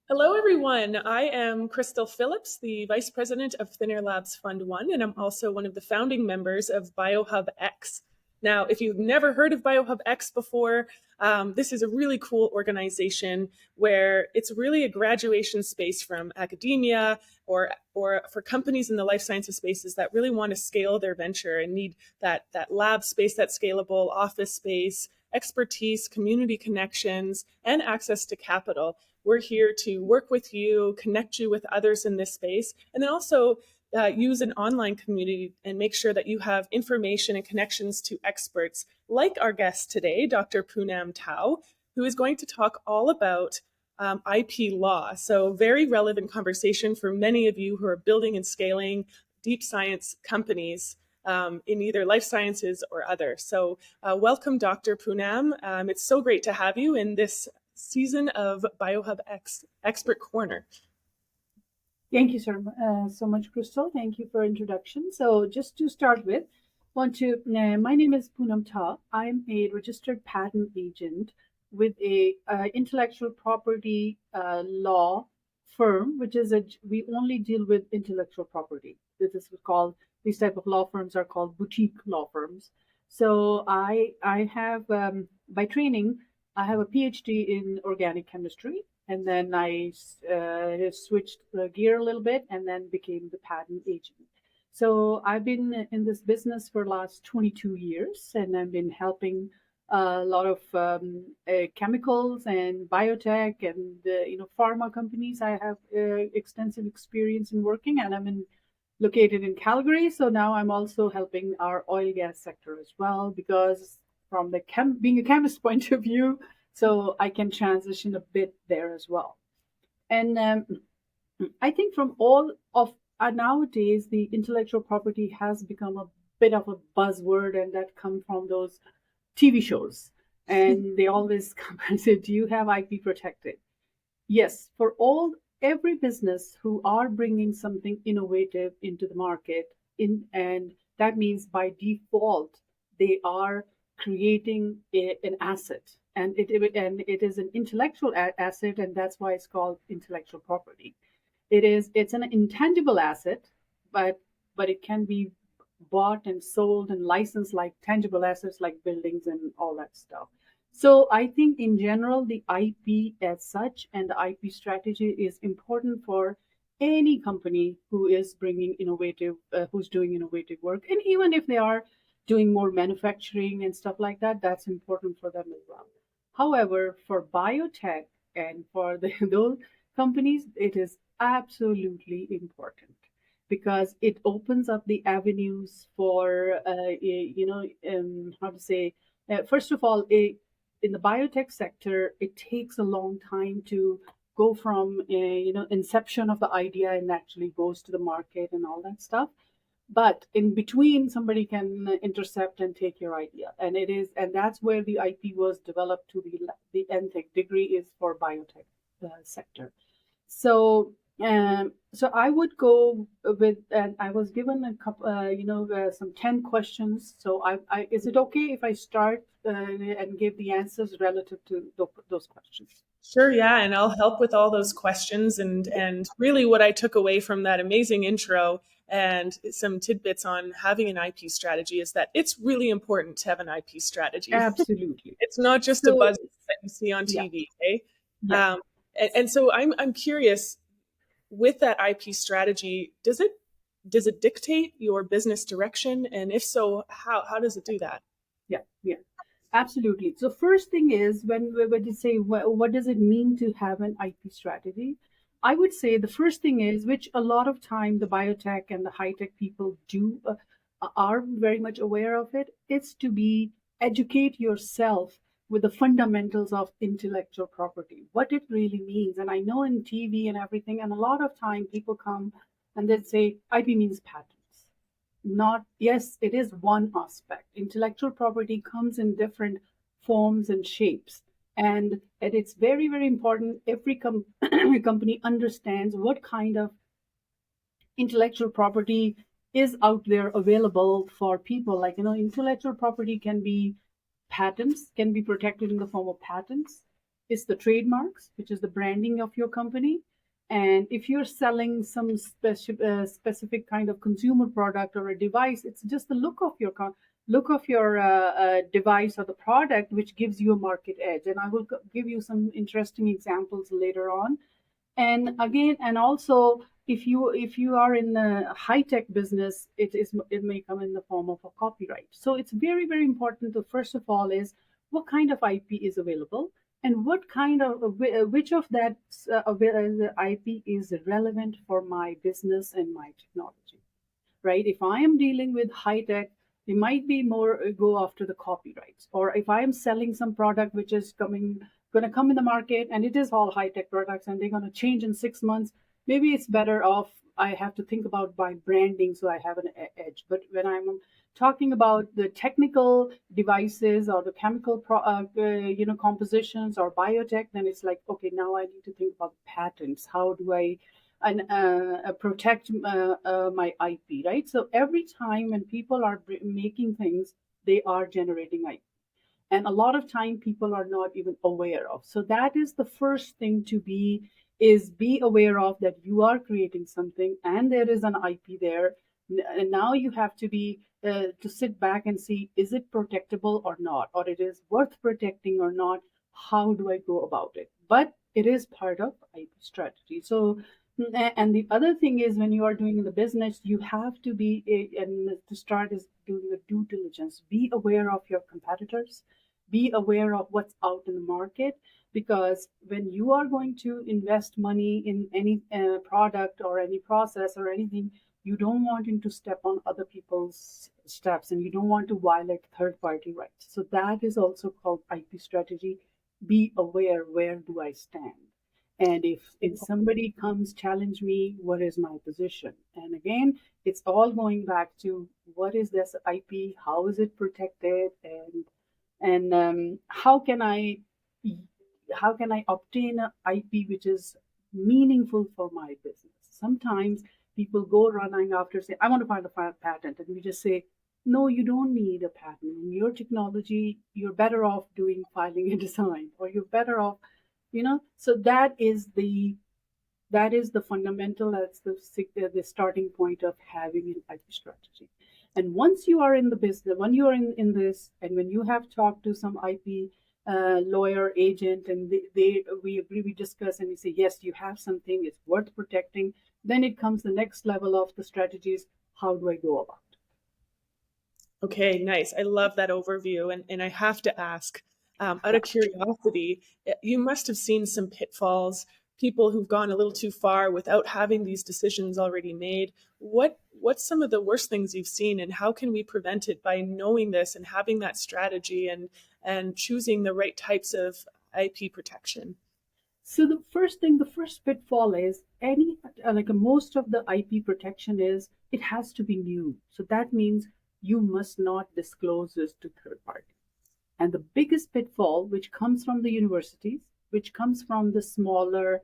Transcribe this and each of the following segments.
Hello, everyone. I am Crystal Phillips, the Vice President of Thin Air Labs Fund 1, and I'm also one of the founding members of Biohubx. Now, if you've never heard of Biohubx before, this is a really cool organization where it's really a graduation space from academia or for companies in the life sciences spaces that really want to scale their venture and need that lab space, that scalable office space, expertise, community connections, and access to capital. We're here to work with you, connect you with others in this space, and then also use an online community and make sure that you have information and connections to experts like our guest today, Dr. Poonam Tauh, who is going to talk all about IP law. So, very relevant conversation for many of you who are building and scaling deep science companies in either life sciences or other. So, welcome, Dr. Poonam. It's so great to have you in this season of Biohubx Expert Corner. Thank you so much, Crystal. Thank you for introduction. So just to start with, my name is Poonam Tauh. I'm a registered patent agent with a intellectual property law firm, we only deal with intellectual property. These type of law firms are called boutique law firms. So I have by training, I have a PhD in organic chemistry, and then I switched gear a little bit and then became the patent agent. So I've been in this business for the last 22 years, and I've been helping a lot of chemicals and biotech and pharma companies. I have extensive experience in working, and located in Calgary. So now I'm also helping our oil gas sector as well, because from the being a chemist point of view, so I can transition a bit there as well. And I think from all of nowadays, the intellectual property has become a bit of a buzzword, and that come from those TV shows. And they always come and say, "Do you have IP protected?" Yes, for every business who are bringing something innovative into the market, and that means by default they are creating an asset, and it is an intellectual asset, and that's why it's called intellectual property. It's an intangible asset, but it can be bought and sold and licensed like tangible assets like buildings and all that stuff. So I think in general, the IP as such and the IP strategy is important for any company who is who's doing innovative work. And even if they are doing more manufacturing and stuff like that, that's important for them as well. However, for biotech and for those companies, it is absolutely important because it opens up the avenues for, how to say, first of all, in the biotech sector, it takes a long time to go from inception of the idea and actually goes to the market and all that stuff. But in between, somebody can intercept and take your idea, and that's where the IP was developed to the NTech degree is for biotech sector. So so I would go with, and I was given a couple, some 10 questions. So is it okay if I start and give the answers relative to those questions? Sure, yeah, and I'll help with all those questions and really what I took away from that amazing intro and some tidbits on having an IP strategy is that it's really important to have an IP strategy. Absolutely. It's not just a So buzz that you see on yeah, TV, eh? yeah. And so I'm curious with that IP strategy, does it dictate your business direction? And if so, how does it do that? Yeah, yeah, absolutely. So first thing is when you say what does it mean to have an IP strategy, I would say the first thing is, which a lot of time the biotech and the high tech people do are very much aware of it. It's to be educate yourself with the fundamentals of intellectual property, what it really means. And I know in TV and everything, and a lot of time people come and they say IP means patents. Not, yes, it is one aspect. Intellectual property comes in different forms and shapes, and it's very very important every company understands what kind of intellectual property is out there available for people. Like, intellectual property can be protected in the form of patents. is the trademarks, which is the branding of your company. And if you're selling some specific kind of consumer product or a device, it's just the look of your device or the product which gives you a market edge. And I will give you some interesting examples later on. And again, and also, if you are in a high tech business, it may come in the form of a copyright. So it's very, very important to, first of all, is what kind of IP is available, and what kind of which of that IP is relevant for my business and my technology, right? If I am dealing with high tech, it might be more go after the copyrights. Or if I am selling some product which is going to come in the market and it is all high tech products and they're going to change in 6 months, maybe it's better off I have to think about my branding so I have an edge. But when I'm talking about the technical devices or the chemical compositions or biotech, then it's like, okay, now I need to think about patents. How do I and protect my IP, right? So every time when people are making things, they are generating IP. And a lot of time people are not even aware of. So that is the first thing to be aware of, that you are creating something and there is an IP there. And now you have to be to sit back and see, is it protectable or not, or it is worth protecting or not? How do I go about it? But it is part of IP strategy. So and the other thing is, when you are doing the business, you have to be and to start is doing the due diligence. Be aware of your competitors, be aware of what's out in the market, because when you are going to invest money in any product or any process or anything, you don't want him to step on other people's steps, and you don't want to violate third party rights. So that is also called IP strategy. Be aware, where do I stand? And if somebody comes challenge me, what is my position? And again, it's all going back to, what is this IP, how is it protected, and how can I obtain an IP which is meaningful for my business? Sometimes people go running after, say, I want to find a patent, and we just say, no, you don't need a patent. In your technology, you're better off doing filing a design, or you're better off, So that is the fundamental, that's the starting point of having an IP strategy. And once you are in the business, when you are in this, and when you have talked to some IP lawyer, agent, and we agree, we discuss, and we say, yes, you have something, it's worth protecting, then it comes the next level of the strategies. How do I go about it? Okay, nice. I love that overview. And I have to ask, out of curiosity, you must have seen some pitfalls, people who've gone a little too far without having these decisions already made. What's some of the worst things you've seen, and how can we prevent it by knowing this and having that strategy and choosing the right types of IP protection? So the first pitfall is, most of the IP protection is, it has to be new. So that means you must not disclose this to third party. And the biggest pitfall, which comes from the universities, which comes from the smaller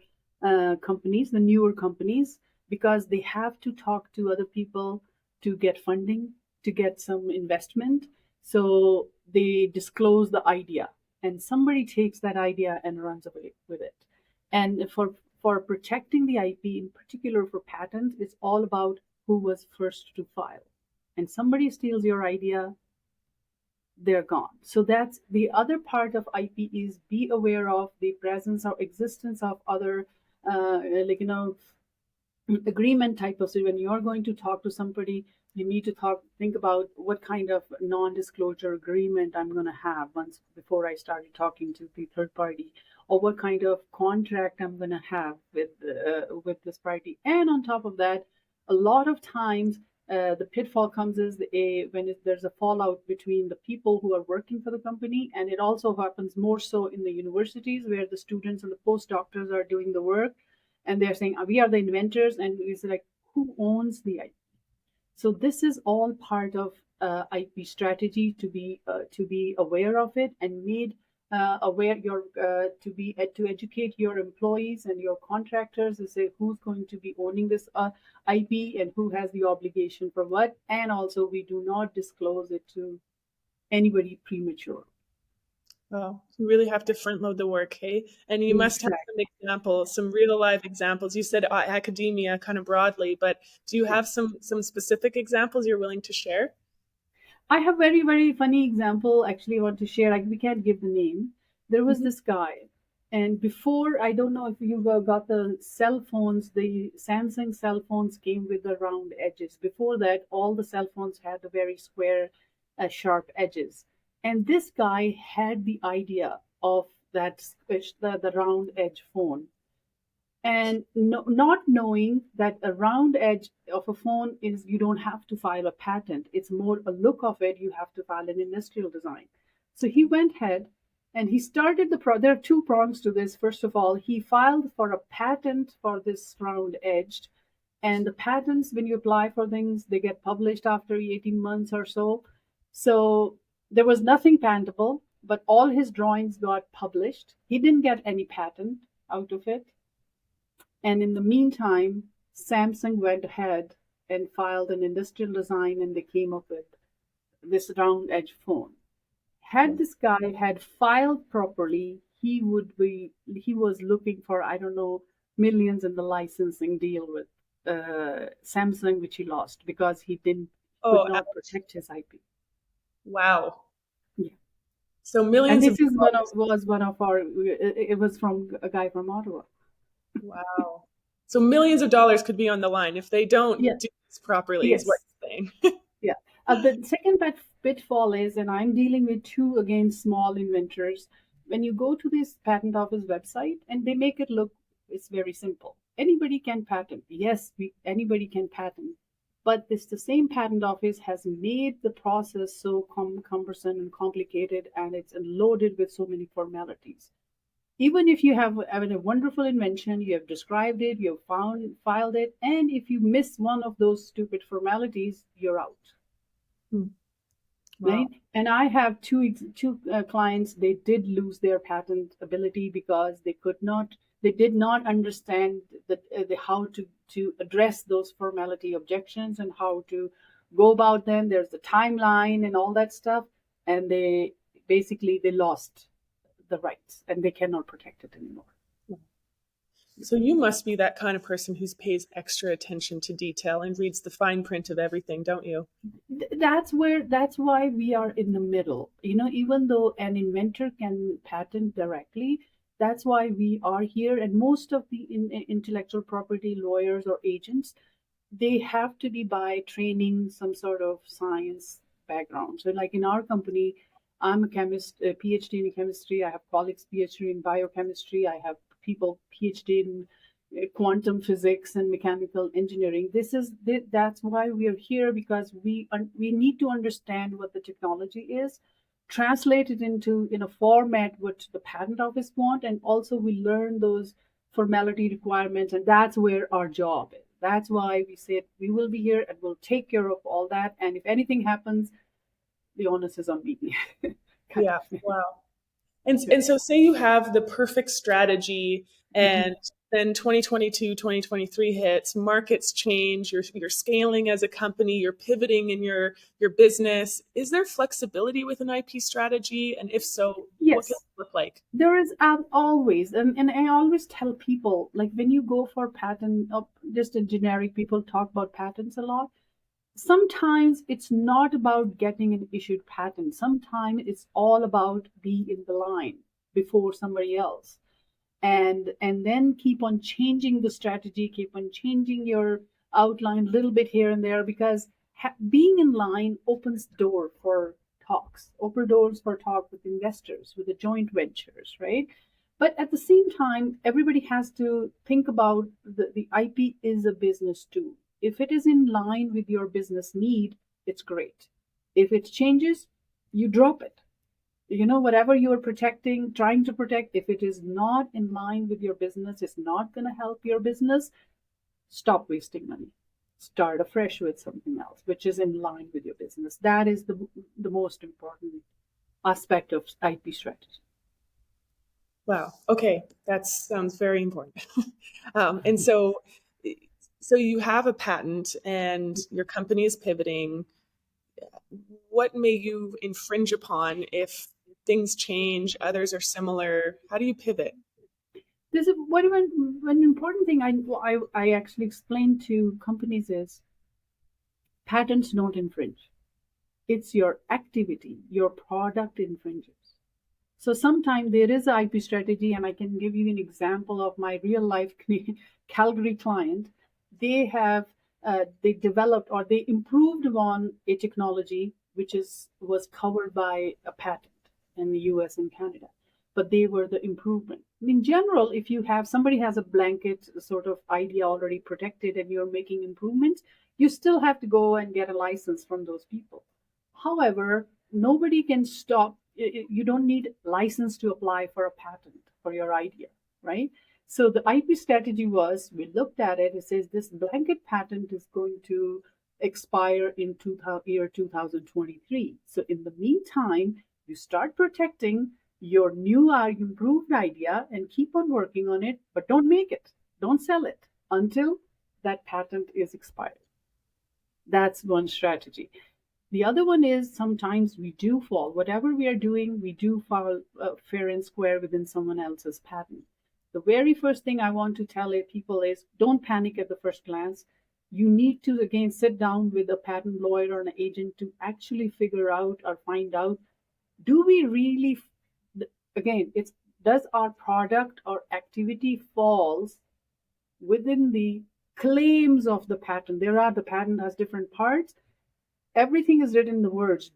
companies, the newer companies, because they have to talk to other people to get funding, to get some investment. So they disclose the idea, and somebody takes that idea and runs away with it. And for protecting the IP, in particular for patents, it's all about who was first to file. And somebody steals your idea, they're gone. So that's the other part of IP, is be aware of the presence or existence of other, agreement type of. So when you're going to talk to somebody, you need to think about what kind of non-disclosure agreement I'm going to have once before I started talking to the third party, or what kind of contract I'm going to have with this party. And on top of that, a lot of times the pitfall comes is when there's a fallout between the people who are working for the company, and it also happens more so in the universities, where the students and the postdoctors are doing the work, and they're saying, we are the inventors, and it's like, who owns the IP? So this is all part of IP strategy, to be aware of it, and made aware to educate your employees and your contractors to say who's going to be owning this IP and who has the obligation for what. And also, we do not disclose it to anybody premature. Oh, you really have to front load the work, hey? And you must have some Exactly. examples, some real live examples. You said academia kind of broadly, but do you have some specific examples you're willing to share? I have very, very funny example actually I want to share. Like we can't give the name. There was Mhm. this guy, and before I don't know if you got the cell phones, the Samsung cell phones came with the round edges. Before that, all the cell phones had the very square, sharp edges. And this guy had the idea of that the round edge phone and not knowing that a round edge of a phone is you don't have to file a patent, it's more a look of it, you have to file an industrial design. So he went ahead and he started there are two prongs to this. First of all, he filed for a patent for this round edged, and the patents, when you apply for things, they get published after 18 months or so. So there was nothing patentable, but all his drawings got published. He didn't get any patent out of it, and in the meantime, Samsung went ahead and filed an industrial design and they came up with this round edge phone. Had this guy had filed properly, he was looking for, I don't know, millions in the licensing deal with Samsung, which he lost because he didn't could Oh, not protect his IP. wow. Yeah. So And millions of this is dollars. one of our, it was from a guy from Ottawa. Wow. So millions of dollars could be on the line if they don't Yeah. do this properly, is what Yes. you're saying. Yeah. The second pitfall is, and I'm dealing with two again small inventors. When you go to this patent office website and they make it look, it's very simple. Anybody can patent. Yes, anybody can patent. But this the same patent office has made the process so cumbersome and complicated, and it's loaded with so many formalities. Even if you have a wonderful invention, you have described it, you have filed it, and if you miss one of those stupid formalities, you're out, Hmm. right? Wow. And I have two clients. They did lose their patent ability because they did not understand the how to address those formality objections and how to go about them. There's the timeline and all that stuff, and they basically they lost the rights and they cannot protect it anymore. So you must be that kind of person who pays extra attention to detail and reads the fine print of everything, don't you? That's why we are in the middle, even though an inventor can patent directly. That's why we are here, and most of the intellectual property lawyers or agents, they have to be by training some sort of science background. So like in our company, I'm a chemist, a phd in chemistry. I have colleagues phd in biochemistry. I have people phd in quantum physics and mechanical engineering. That's why we are here, because we need to understand what the technology is, translate it into in a format which the patent office want, and also we learn those formality requirements, and that's where our job is. That's why we said we will be here and we'll take care of all that, and if anything happens, the onus is on me. Kind Yeah. of. Wow. And so say you have the perfect strategy Mhm. and then 2022, 2023 hits, markets change, you're scaling as a company, you're pivoting in your business. Is there flexibility with an IP strategy? And if so, what can Yes. it look like? There is always, and I always tell people, like when you go for patent, just a generic, people talk about patents a lot. Sometimes it's not about getting an issued patent. Sometimes it's all about being in the line before somebody else, and then keep on changing the strategy, keep on changing your outline a little bit here and there, because being in line opens door for talks, open doors for talk with investors, with the joint ventures, right? But at the same time, everybody has to think about the IP is a business too. If it is in line with your business need, it's great. If it changes, you drop it. Whatever you're protecting, trying to protect, if it is not in line with your business, it's not going to help your business, stop wasting money. Start afresh with something else which is in line with your business. That is the most important aspect of IP strategy. Wow. Okay. That sounds very important. And so you have a patent and your company is pivoting. What may you infringe upon if things change, others are similar. How do you pivot? There's one important thing I actually explain to companies is patents don't infringe. It's your activity, your product infringes. So sometimes there is an IP strategy, and I can give you an example of my real life Calgary client. They have they developed or they improved on a technology which was covered by a patent in the US and Canada, but they were the improvement. In general, if you have somebody has a blanket sort of idea already protected and you're making improvements, you still have to go and get a license from those people. However, nobody can stop. You don't need license to apply for a patent for your idea, right? So the IP strategy was, we looked at it. It says this blanket patent is going to expire in year 2023. So in the meantime, you start protecting your new improved idea and keep on working on it, but don't make it, don't sell it until that patent is expired. That's one strategy. The other one is sometimes we do fall. Whatever we are doing, we do fall fair and square within someone else's patent. The very first thing I want to tell people is don't panic at the first glance. You need to, again, sit down with a patent lawyer or an agent to actually figure out or find out, do we really, again, does our product or activity falls within the claims of the patent? The patent has different parts. Everything is written in the words.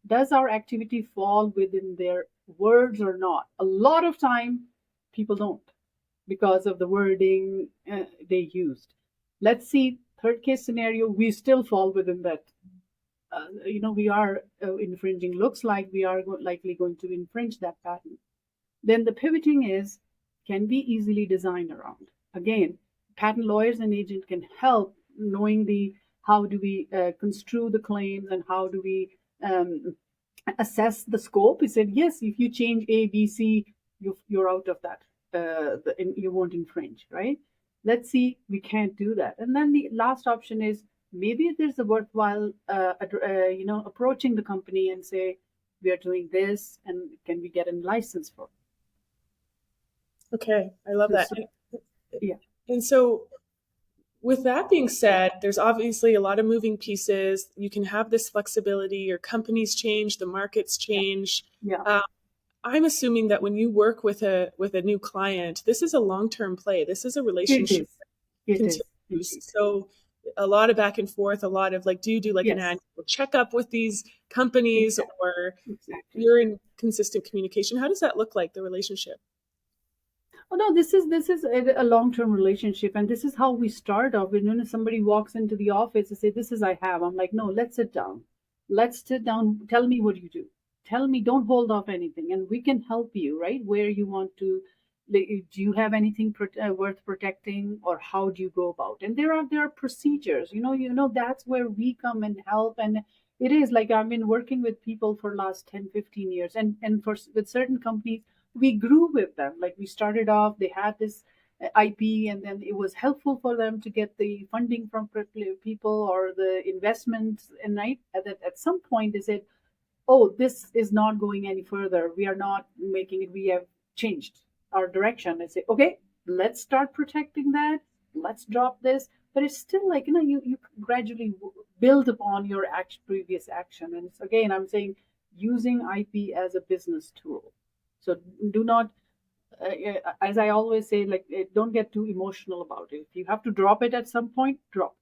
Does our activity fall within their words or not? A lot of time, people don't because of the wording they used. Let's see, third case scenario, we still fall within that. We are infringing. Looks like we are likely going to infringe that patent. Then the pivoting can be easily designed around. Again, patent lawyers and agents can help knowing how do we construe the claims and how do we assess the scope. He said, yes, if you change A, B, C, you're out of that. You won't infringe, right? Let's see, we can't do that. And then the last option is maybe there's a worthwhile, approaching the company and say, we are doing this, and can we get a license for it? Okay, I love that. Yeah. And so, with that being said, there's obviously a lot of moving pieces. You can have this flexibility. Your companies change, the markets change. Yeah. I'm assuming that when you work with a new client, this is a long-term play. This is a relationship. It is. So a lot of back and forth, a lot of do you do an annual checkup with these companies, or you're in consistent communication? How does that look like, the relationship? Oh no, this is a long-term relationship, and this is how we start off. When somebody walks into the office and say, "This is I have," I'm like, "No, let's sit down. Let's sit down. Tell me what you do. Tell me. Don't hold off anything, and we can help you. Right where you want to. Do you have anything worth protecting, or how do you go about?" And there are procedures. That's where we come and help. And it is like I've been working with people for last 10, 15 years, and with certain companies. We grew with them. Like we started off, they had this IP, and then it was helpful for them to get the funding from people or the investments. And at some point they said, "Oh, this is not going any further. We are not making it. We have changed our direction." I say, "Okay, let's start protecting that. Let's drop this." But it's still like you gradually build upon your previous action. And again, I'm saying using IP as a business tool. So do not, as I always say, don't get too emotional about it. If you have to drop it at some point, drop.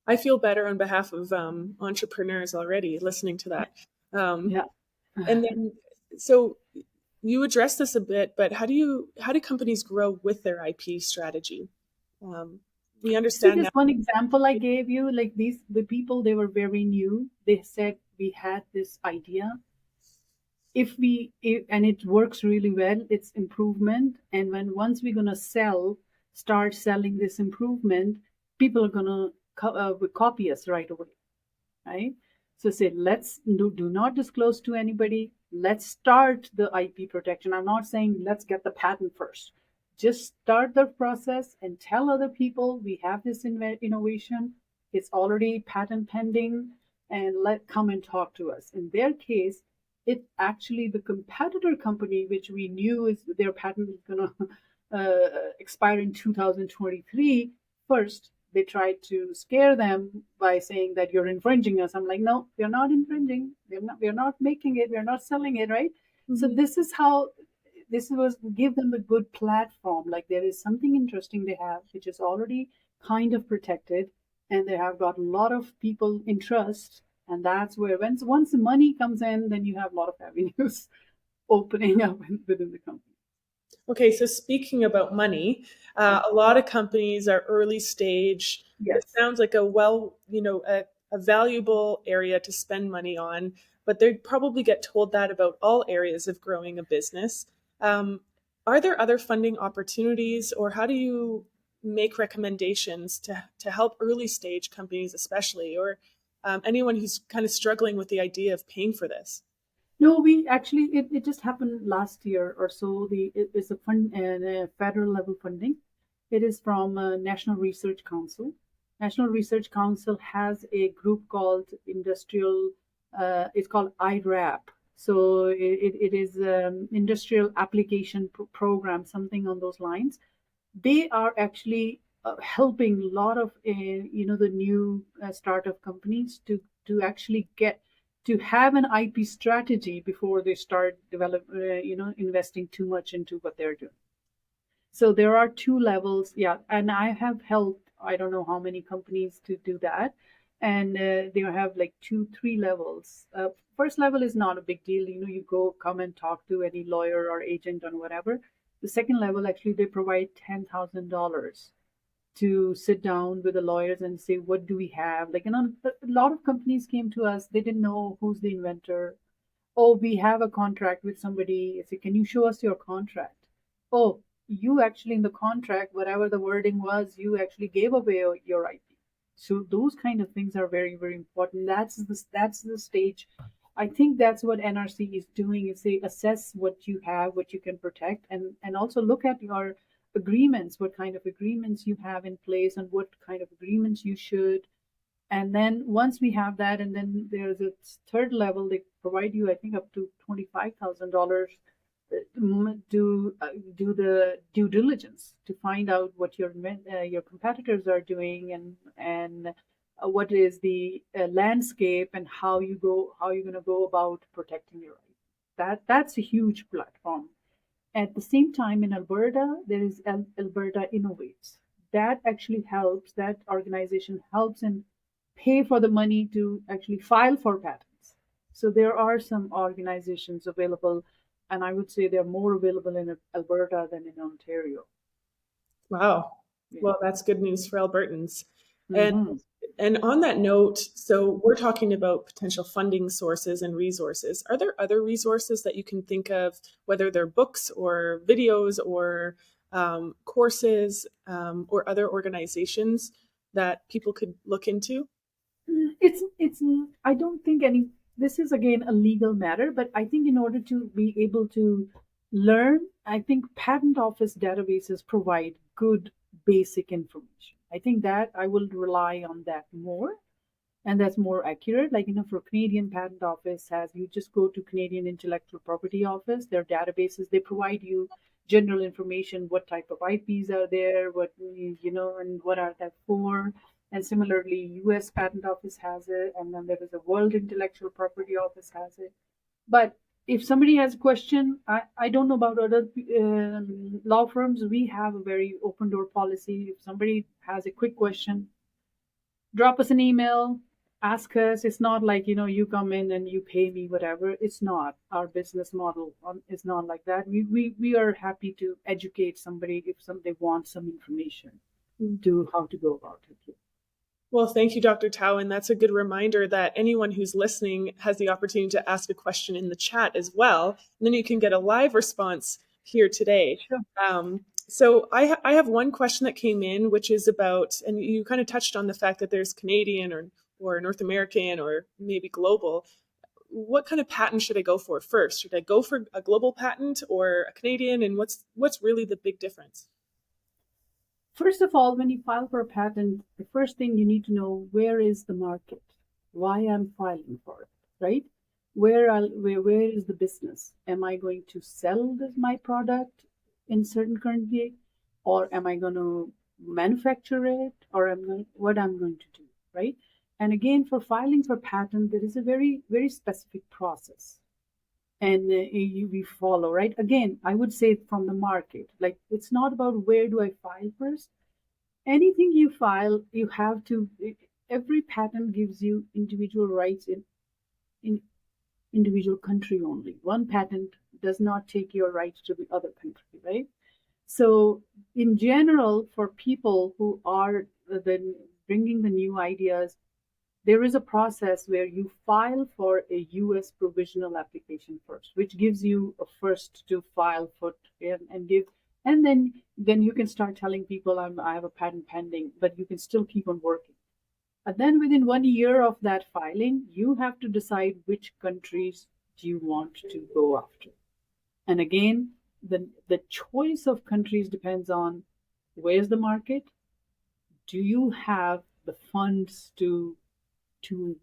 I feel better on behalf of entrepreneurs already listening to that. Yeah. And then, so you addressed this a bit, but how do companies grow with their IP strategy? We understand. See, this one example I gave you, the people, they were very new. They said we had this idea. And it works really well, it's improvement. And once we're going to start selling this improvement, people are going to copy us right away, right? So say, let's do not disclose to anybody. Let's start the IP protection. I'm not saying let's get the patent first. Just start the process and tell other people we have this innovation. It's already patent pending, and come and talk to us. In their case, it actually the competitor company, which we knew is their patent is going to expire in 2023, first they tried to scare them by saying that you're infringing us. I'm like, no, we're not infringing. We're not making it. We're not selling it, right? So Mhm. this is how this was give them a good platform. Like there is something interesting they have, which is already kind of protected, and they have got a lot of people interest, and that's where once the money comes in, then you have a lot of avenues opening up within the company. Okay, so speaking about money, a lot of companies are early stage. It Yes. sounds like a valuable area to spend money on, but they probably get told that about all areas of growing a business. Um, are there other funding opportunities, or how do you make recommendations to help early stage companies, especially, or anyone who's kind of struggling with the idea of paying for this? No, we actually it just happened last year or so. It is a fund federal level funding. It is from National Research Council. National Research Council has a group called Industrial. It's called IRAP. So it is Industrial Application Program, something on those lines. They are actually helping a lot of the new startup companies to actually get to have an IP strategy before they start investing too much into what they're doing. So there are two levels, yeah, and I have helped I don't know how many companies to do that, and they have like two, three levels. First level is not a big deal, you go come and talk to any lawyer or agent or whatever. The second level, actually, they provide $10,000 to sit down with the lawyers and say, what do we have? Like, a lot of companies came to us, they didn't know who's the inventor. Oh, we have a contract with somebody. I say, can you show us your contract? Oh, you actually in the contract, whatever the wording was, you actually gave away your IP. So those kind of things are very, very important. That's the stage. I think that's what NRC is doing is they assess what you have, what you can protect, and also look at your agreements, what kind of agreements you have in place, and what kind of agreements you should. And then once we have that, and then there's a third level, they provide you, I think, up to $25,000 to do the due diligence to find out what your competitors are doing, and what is the landscape, and how you're going to go about protecting your rights. That's a huge platform. At the same time, in Alberta, there is Alberta Innovates. That actually helps, that organization helps and pay for the money to actually file for patents. So there are some organizations available, and I would say they're more available in Alberta than in Ontario. Wow. Yeah. Well, that's good news for Albertans. And Mm-hmm. and on that note, so we're talking about potential funding sources and resources. Are there other resources that you can think of, whether they're books or videos or courses or other organizations that people could look into? It's I don't think any this is again a legal matter, but I think in order to be able to learn, I think patent office databases provide good basic information. I think that I will rely on that more, and that's more accurate. Like, for Canadian Patent Office has, you just go to Canadian Intellectual Property Office, their databases, they provide you general information, what type of IPs are there, and what are that for. And similarly, US Patent Office has it, and then there is a World Intellectual Property Office has it. But if somebody has a question, I don't know about other law firms. We have a very open door policy. If somebody has a quick question, drop us an email, ask us. It's not like, you come in and you pay me whatever. It's not our business model. It's not like that. We are happy to educate somebody if they want some information to how to go about it. Well, thank you, Dr. Tao. And that's a good reminder that anyone who's listening has the opportunity to ask a question in the chat as well. And then you can get a live response here today. Sure. So I have one question that came in, which is about, and you kind of touched on the fact that there's Canadian or North American or maybe global. What kind of patent should I go for first? Should I go for a global patent or a Canadian? And what's really the big difference? First of all, when you file for a patent, the first thing you need to know, where is the market? Why I'm filing for it, right? where is the business? Am I going to sell my product in certain country, or am I going to manufacture it, or what I'm going to do, right? And again, for filing for patent, there is a very specific process, and we follow, right? Again, I would say from the market, like it's not about where do I file first. Anything you file, you have to. Every patent gives you individual rights in individual country only. One patent does not take your rights to the other country, right? So, in general, for people who are then bringing the new ideas, there is a process where you file for a US provisional application first, which gives you a first to file for and give, and then you can start telling people I have a patent pending, but you can still keep on working. And then within 1 year of that filing, you have to decide which countries do you want to go after. And again, the choice of countries depends on where's the market, do you have the funds to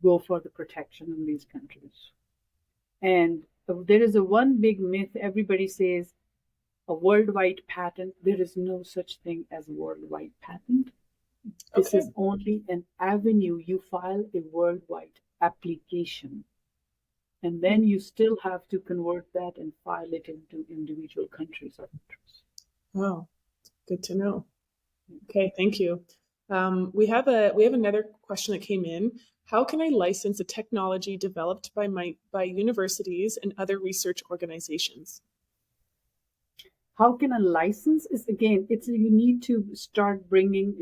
go for the protection in these countries. And there is a one big myth everybody says, a worldwide patent. There is no such thing as a worldwide patent. This Okay. is only an avenue. You file a worldwide application, and then you still have to convert that and file it into individual countries of interest. Wow, good to know. Okay, thank you. We have another question that came in. How can I license a technology developed by universities and other research organizations? How can a license is again? It's you need to start bringing.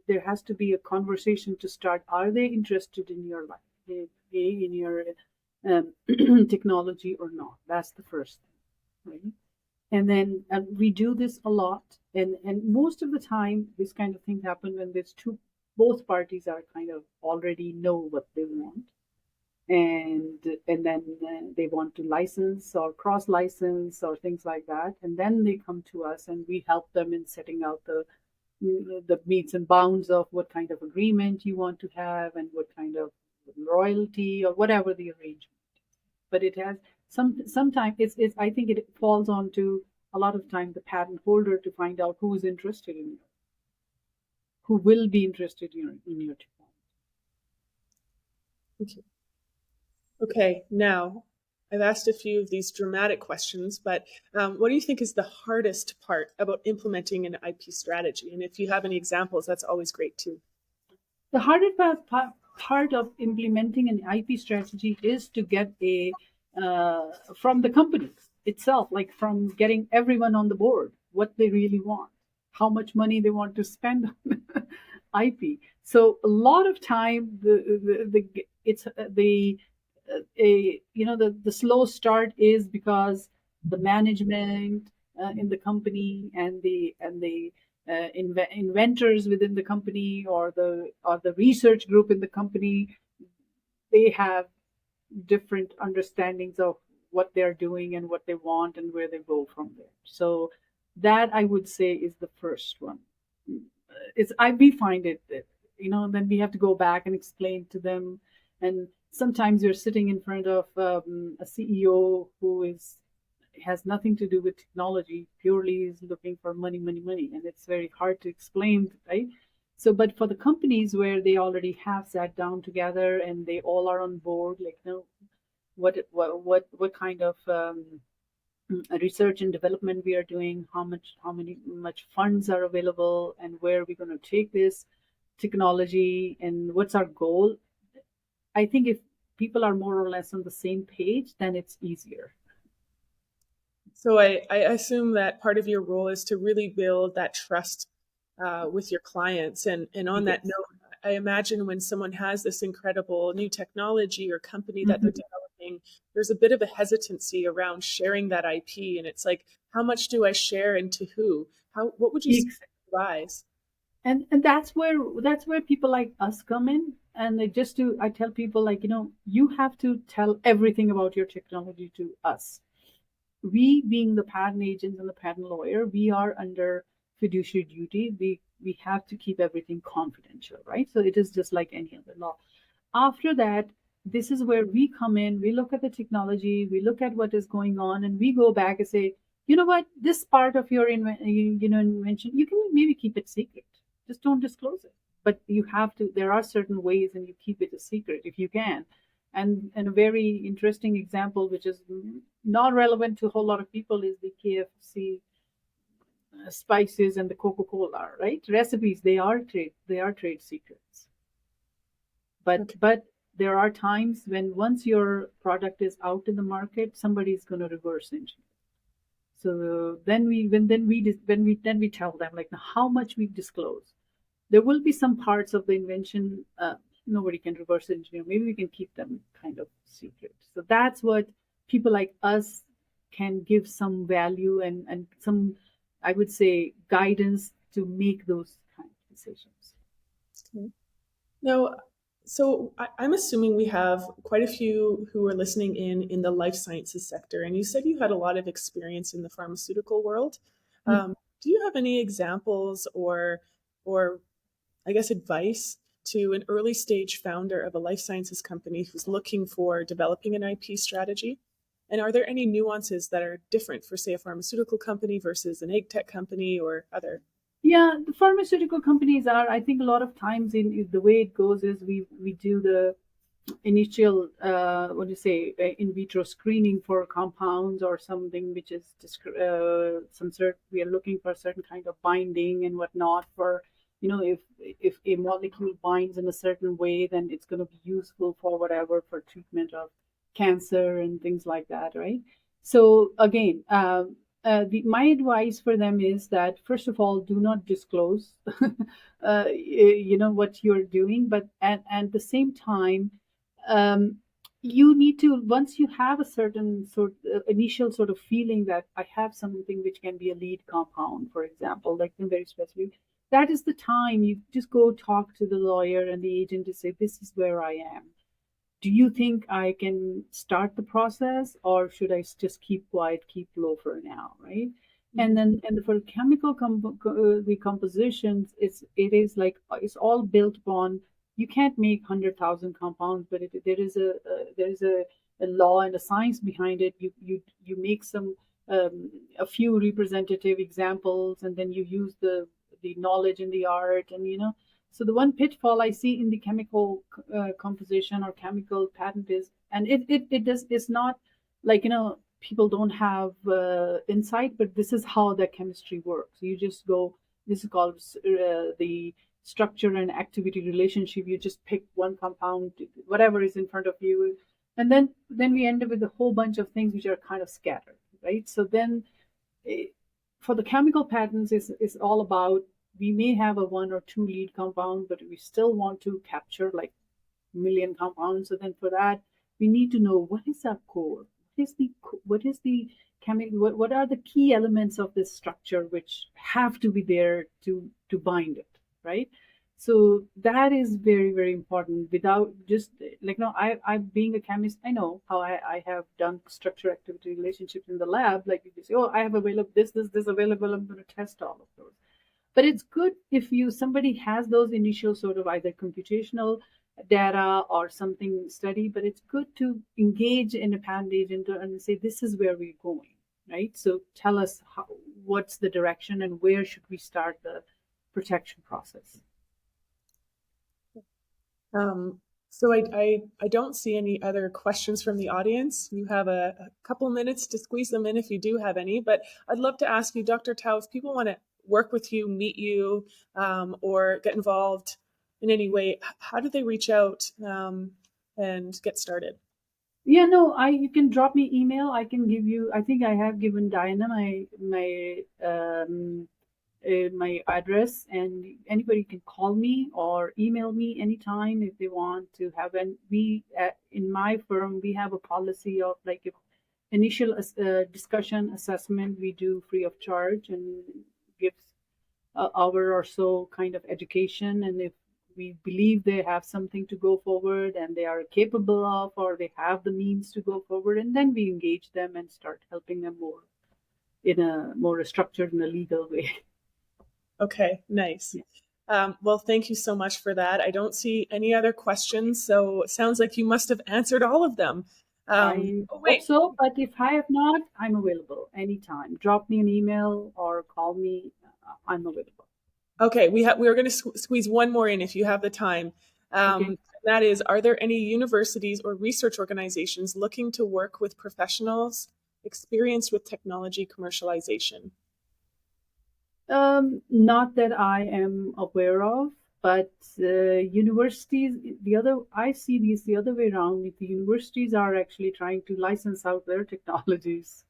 There has to be a conversation to start. Are they interested in your life, in your technology or not? That's the first thing, right? And then we do this a lot, and most of the time, this kind of thing happen when there's both parties are kind of already know what they want, and then they want to license or cross license or things like that, and then they come to us and we help them in setting out the metes and bounds of what kind of agreement you want to have and what kind of royalty or whatever the arrangement. But it has sometimes it's I think it falls on to a lot of time the patent holder to find out who is interested in you, who will be interested in your technology. Thank you. Okay, now I've asked a few of these dramatic questions, but what do you think is the hardest part about implementing an IP strategy? And if you have any examples, that's always great too. The hardest part of implementing an IP strategy is to get a from the company itself, like from getting everyone on the board, what they really want, how much money they want to spend on IP. So a lot of time, the it's the the slow start is because the management in the company and the inventors within the company or the research group in the company, they have different understandings of what they're doing and what they want and where they go from there. So that I would say is the first one. We find it that, then we have to go back and explain to them, and sometimes you're sitting in front of a CEO who has nothing to do with technology, purely is looking for money, money, money, and it's very hard to explain, right? So, but for the companies where they already have sat down together and they all are on board, like, what kind of research and development we are doing, much funds are available, and where we're going to take this technology, and what's our goal. I think if people are more or less on the same page, then it's easier. So I assume that part of your role is to really build that trust with your clients. And on that Yes. note, I imagine when someone has this incredible new technology or company that they're Mhm. developing, there's a bit of a hesitancy around sharing that IP. And it's like, how much do I share and to who? What would you advise? And that's where people like us come in, and I tell people, like, you have to tell everything about your technology to us. We, being the patent agents and the patent lawyer, we are under fiduciary duty. We have to keep everything confidential, right? So it is just like any other law. After that, this is where we come in. We look at the technology, we look at what is going on, and we go back and say, you know what, this part of your invention, you can maybe keep it secret. Just don't disclose it. But you have to. There are certain ways, and you keep it a secret if you can. And a very interesting example, which is not relevant to a whole lot of people, is the KFC spices and the Coca-Cola, right? Recipes, they are trade secrets. Okay. But there are times when once your product is out in the market, somebody's going to reverse engineer. So then we tell them like how much we disclose. There will be some parts of the invention nobody can reverse engineer. Maybe we can keep them kind of secret. So that's what people like us can give some value and some, I would say, guidance to make those kind of decisions. Okay. Now, so I'm assuming we have quite a few who are listening in the life sciences sector, and you said you had a lot of experience in the pharmaceutical world. Do you have any examples or I guess advice to an early stage founder of a life sciences company who's looking for developing an IP strategy? And are there any nuances that are different for, say, a pharmaceutical company versus an ag tech company or other? Yeah, the pharmaceutical companies are, I think a lot of times in the way it goes is we do the initial what do you say in vitro screening for compounds or something which is some sort, we are looking for a certain kind of binding and whatnot for, if a molecule binds in a certain way, then it's going to be useful for whatever, for treatment of cancer and things like that, right? So again, my advice for them is that first of all, do not disclose what you're doing, but at the same time, um, you need to, once you have a certain sort initial sort of feeling that I have something which can be a lead compound, for example, like very specific, that is the time you just go talk to the lawyer and the agent to say, this is where I am. Do you think I can start the process, or should I just keep quiet, keep low for now, right? And then, and for chemical the compositions, it is like it's all built upon. You can't make 100,000 compounds, but there is a law and a science behind it. You make some a few representative examples, and then you use the knowledge and the art, and so the one pitfall I see in the chemical composition or chemical patent is, and it does, it's not like, people don't have insight, but this is how the chemistry works. You just go, this is called the structure and activity relationship. You just pick one compound, whatever is in front of you, and then we end up with a whole bunch of things which are kind of scattered, right? So then eh, for the chemical patents is all about, we may have a one or two lead compound, but we still want to capture like a million compounds. So then for that, we need to know what is our core, what is the chemical, what are the key elements of this structure which have to be there to bind it, right? So that is very very important. Without just like, no, I being a chemist, I know how I have done structure activity relationships in the lab. Like, you say, oh, I have available this available, I'm going to test all of those. But it's good if you somebody has those initial sort of either computational data or something study, but it's good to engage in a patent agent and say, this is where we're going, right? So tell us what's the direction and where should we start the protection process. So I don't see any other questions from the audience. You have a couple minutes to squeeze them in if you do have any, but I'd love to ask you, Dr. Tauh, if people want to work with you, meet you, or get involved in any way, how do they reach out and get started? Yeah, no, I you can drop me email. I can give you. I think I have given Diana my address, and anybody can call me or email me anytime if they want to have. And we in my firm we have a policy of like, if initial discussion assessment we do free of charge and gives an hour or so kind of education, and if we believe they have something to go forward and they are capable of, or they have the means to go forward, and then we engage them and start helping them more in a more structured and a legal way. Okay, nice. Yeah. Well, thank you so much for that. I don't see any other questions, so it sounds like you must have answered all of them. I Oh, hope wait. so, but if I have not, I'm available anytime. Drop me an email or call me. I'm available. Okay, we're going to squeeze one more in if you have the time. Okay. That is, are there any universities or research organizations looking to work with professionals experienced with technology commercialization? Not that I am aware of, but universities, I see these the other way around. The universities are actually trying to license out their technologies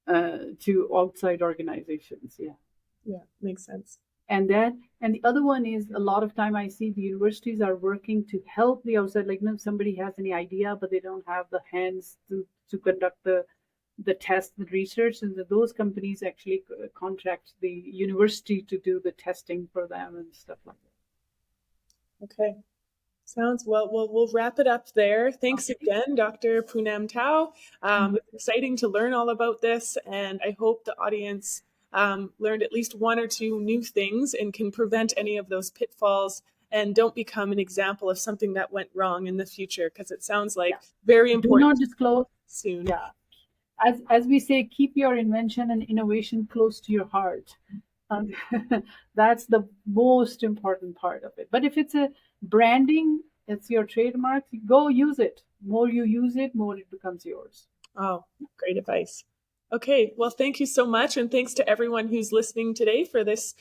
to outside organizations. Yeah. Yeah, makes sense. And the other one is a lot of time I see the universities are working to help the outside, like if somebody has any idea but they don't have the hands to conduct the test, the research, and those companies actually contract the university to do the testing for them and stuff like Okay. Sounds well. We'll wrap it up there. that. Thanks Okay. again, Dr. Poonam Tauh. It's exciting to learn all about this, and I hope the audience learned at least one or two new things and can prevent any of those pitfalls and don't become an example of something that went wrong in the future, because it sounds Yeah. like very Do important not disclose. soon. Yeah. As we say, keep your invention and innovation close to your heart. Um, that's the most important part of it. But if it's a branding, it's your trademark, go use it. More you use it, more it becomes yours. Oh, great advice. Okay, well, thank you so much, and thanks to everyone who's listening today for this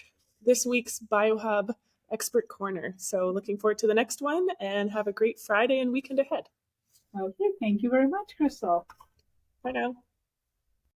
week's Biohub Expert Corner. So, looking forward to the next one, and have a great Friday and weekend ahead. Okay, thank you very much, Crystal. Bye now.